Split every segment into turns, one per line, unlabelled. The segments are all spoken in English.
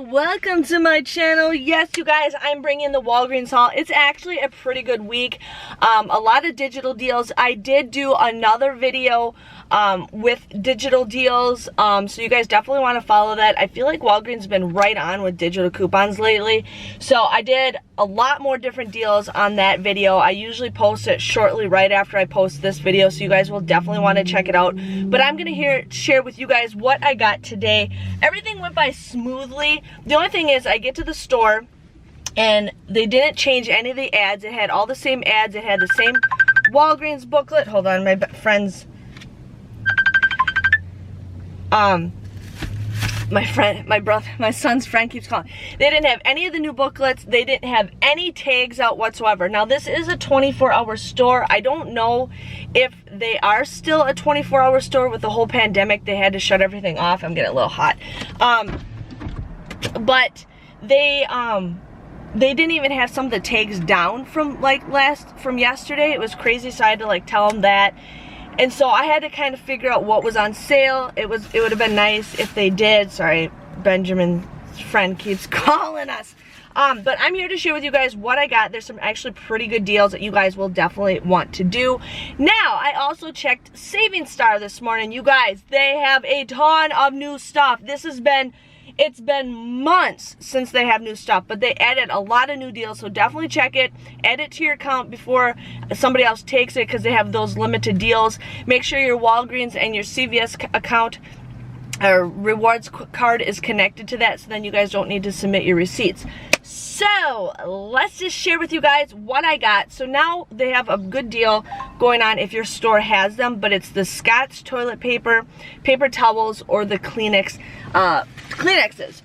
welcome to my channel. Yes, you guys, I'm bringing the Walgreens haul. It's actually a pretty good week. A lot of digital deals. I did do another video with digital deals, so you guys definitely want to follow that. I feel like Walgreens has been right on with digital coupons lately, so I did a lot more different deals on that video. I usually post it shortly right after I post this video, so you guys will definitely want to check it out. But I'm gonna share with you guys what I got today. Everything went by smoothly. The only thing is, I get to the store and they didn't change any of the ads. It had all the same ads. It had the same Walgreens booklet. Hold on, my friend's my son's friend keeps calling. They didn't have any of the new booklets. They didn't have any tags out whatsoever. Now, this is a 24-hour store. I don't know if they are still a 24-hour store. With the whole pandemic, they had to shut everything off. I'm getting a little hot. But they didn't even have some of the tags down from from yesterday. It was crazy, so I had to tell them that. And so I had to kind of figure out what was on sale. It would have been nice if they did. Sorry, Benjamin's friend keeps calling us. But I'm here to share with you guys what I got. There's some actually pretty good deals that you guys will definitely want to do. Now, I also checked Saving Star this morning. You guys, they have a ton of new stuff. It's been months since they have new stuff, but they added a lot of new deals, so definitely check it. Add it to your account before somebody else takes it, because they have those limited deals. Make sure your Walgreens and your CVS account or rewards card is connected to that, so then you guys don't need to submit your receipts. So let's just share with you guys what I got. So now they have a good deal going on if your store has them, but it's the Scotch toilet paper, paper towels, or the Kleenexes.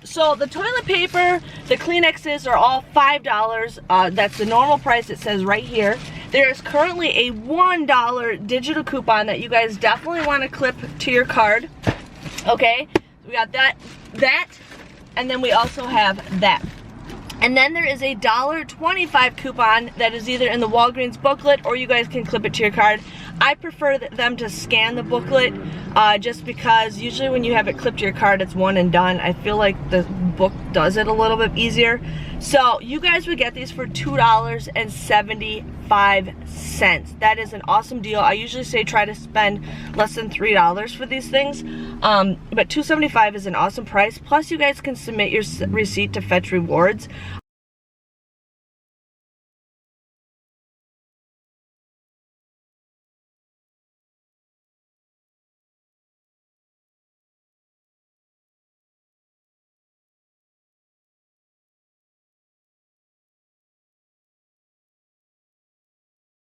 So the toilet paper, the Kleenexes are all $5. That's the normal price. It says right here. There is currently a $1 digital coupon that you guys definitely want to clip to your card. Okay, we got that, and then we also have that. And then there is a $1.25 coupon that is either in the Walgreens booklet, or you guys can clip it to your card. I prefer them to scan the booklet, just because usually when you have it clipped to your card, it's one and done. I feel like the book does it a little bit easier. So you guys would get these for $2.75. That is an awesome deal. I usually say try to spend less than $3 for these things, but $2.75 is an awesome price. Plus, you guys can submit your receipt to Fetch Rewards.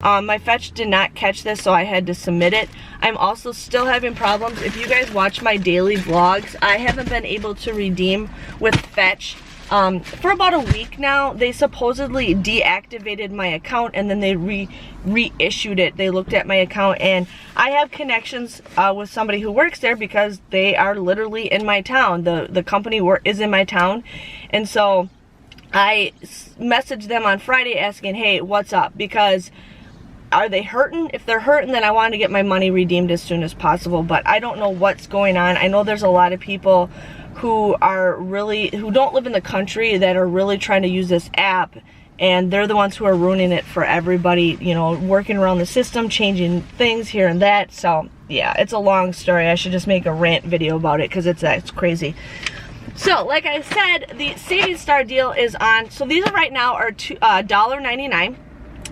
My Fetch did not catch this, so I had to submit it. I'm also still having problems. If you guys watch my daily vlogs, I haven't been able to redeem with Fetch for about a week now. They supposedly deactivated my account, and then they reissued it. They looked at my account, and I have connections with somebody who works there, because they are literally in my town. The company is in my town, and so I messaged them on Friday asking, hey, what's up? Because are they hurting? If they're hurting, then I want to get my money redeemed as soon as possible, but I don't know what's going on. I know there's a lot of people who don't live in the country that are really trying to use this app, and they're the ones who are ruining it for everybody, you know, working around the system, changing things here and that. So yeah, it's a long story. I should just make a rant video about it, because it's crazy. So like I said, the Saving Star deal is on. So these right now are $1.99.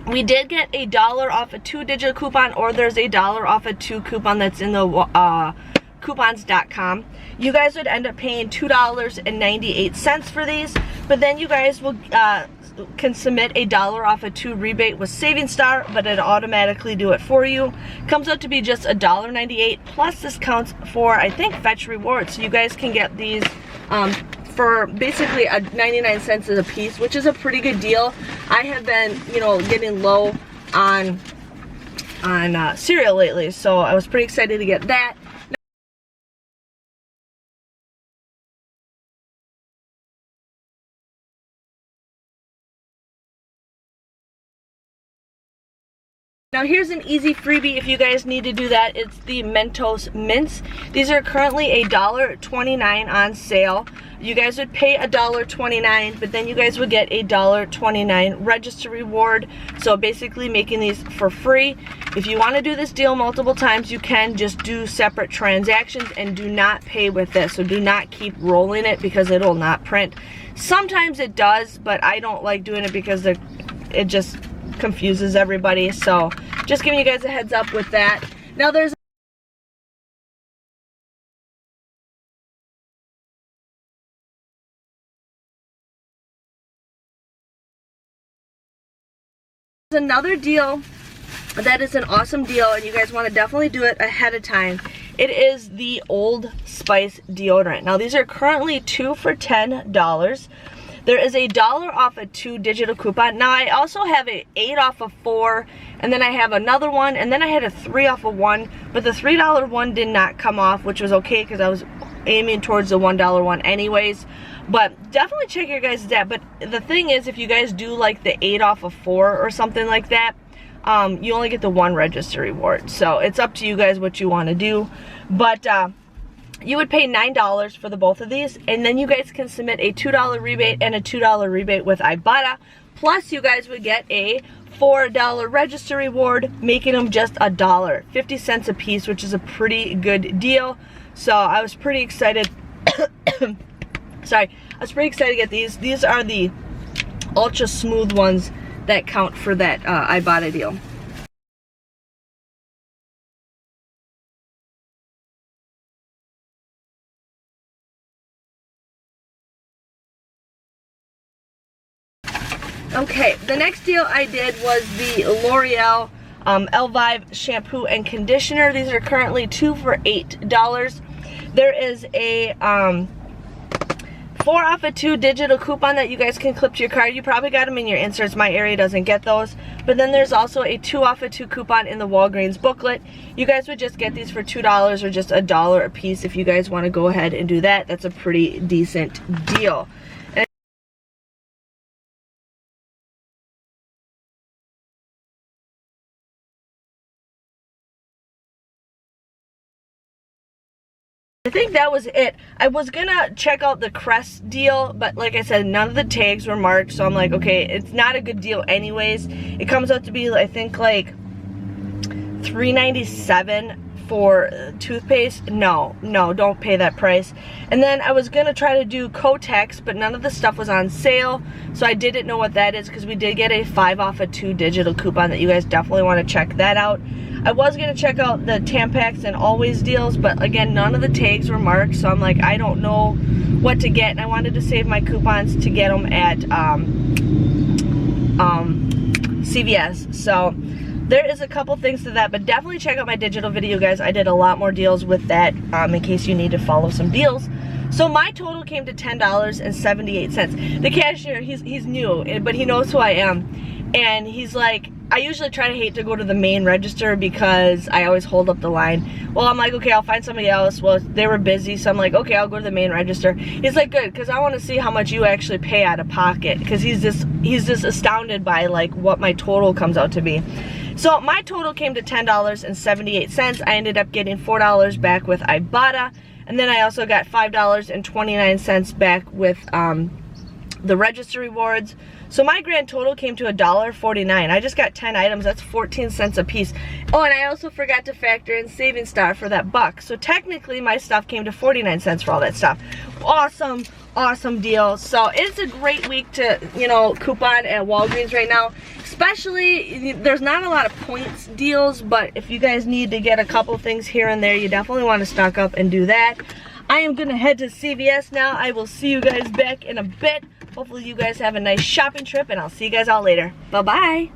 We did get a $1 off a 2 digital coupon, or there's a $1 off a 2 coupon that's in the coupons.com. You guys would end up paying $2.98 for these, but then you guys will can submit a $1 off a 2 rebate with Saving Star, but it automatically do it for you. Comes out to be just $1.98 plus discounts for, I think, Fetch Rewards. So you guys can get these for basically 99 cents a piece, which is a pretty good deal. I have been, you know, getting low on cereal lately, so I was pretty excited to get that. Now here's an easy freebie if you guys need to do that. It's the Mentos Mints. These are currently $1.29 on sale. You guys would pay $1.29, but then you guys would get $1.29 register reward. So basically making these for free. If you want to do this deal multiple times, you can just do separate transactions and do not pay with this. So do not keep rolling it because it will not print. Sometimes it does, but I don't like doing it because it just confuses everybody. So just giving you guys a heads up with that. Now there's another deal that is an awesome deal, and you guys want to definitely do it ahead of time. It is the Old Spice deodorant. Now these are currently 2 for $10. There is $1 off a 2 digital coupon. Now I also have a 8 off of 4, and then I have another one, and then I had a 3 off of 1, but the $3 one did not come off, which was okay because I was aiming towards the $1 one anyways. But definitely check your guys' app. But the thing is, if you guys do like the 8 off of 4 or something like that, you only get the 1 register reward. So it's up to you guys what you want to do. But you would pay $9 for the both of these, and then you guys can submit a $2 rebate and a $2 rebate with Ibotta. Plus you guys would get a $4 register reward, making them just $1, 50 cents a piece, which is a pretty good deal. So I was pretty excited. Sorry, I was pretty excited to get these. These are the ultra smooth ones that count for that Ibotta deal. Okay, the next deal I did was the L'Oreal Elvive shampoo and conditioner. These are currently 2 for $8. There is a 4 off of 2 digital coupon that you guys can clip to your card. You probably got them in your inserts. My area doesn't get those. But then there's also a 2 off of 2 coupon in the Walgreens booklet. You guys would just get these for $2 or just $1 a piece if you guys want to go ahead and do that. That's a pretty decent deal. I think that was it. I was gonna check out the Crest deal, but like I said, none of the tags were marked, so I'm like, okay, it's not a good deal anyways. It comes out to be, I think, like $3.97 for toothpaste. No, don't pay that price. And then I was gonna try to do Kotex, but none of the stuff was on sale, so I didn't know what that is, because we did get a 5 off of 2 digital coupon that you guys definitely want to check that out. I was going to check out the Tampax and Always deals, but again, none of the tags were marked, so I'm like, I don't know what to get, and I wanted to save my coupons to get them at CVS. So there is a couple things to that, but definitely check out my digital video, guys. I did a lot more deals with that in case you need to follow some deals. So my total came to $10.78. The cashier, he's new, but he knows who I am, and he's like, I usually try to hate to go to the main register because I always hold up the line. Well, I'm like, okay, I'll find somebody else. Well, they were busy, so I'm like, okay, I'll go to the main register. He's like, good, because I want to see how much you actually pay out of pocket, because he's just astounded by like what my total comes out to be. So my total came to $10.78. I ended up getting $4 back with Ibotta, and then I also got $5.29 back with the register rewards. So my grand total came to $1.49. I just got 10 items. That's 14 cents a piece. Oh, and I also forgot to factor in Saving Star for that $1. So technically my stuff came to 49 cents for all that stuff. Awesome, awesome deal. So it's a great week to, you know, coupon at Walgreens right now. Especially, there's not a lot of points deals, but if you guys need to get a couple things here and there, you definitely want to stock up and do that. I am gonna head to CVS now. I will see you guys back in a bit. Hopefully you guys have a nice shopping trip, and I'll see you guys all later. Bye-bye.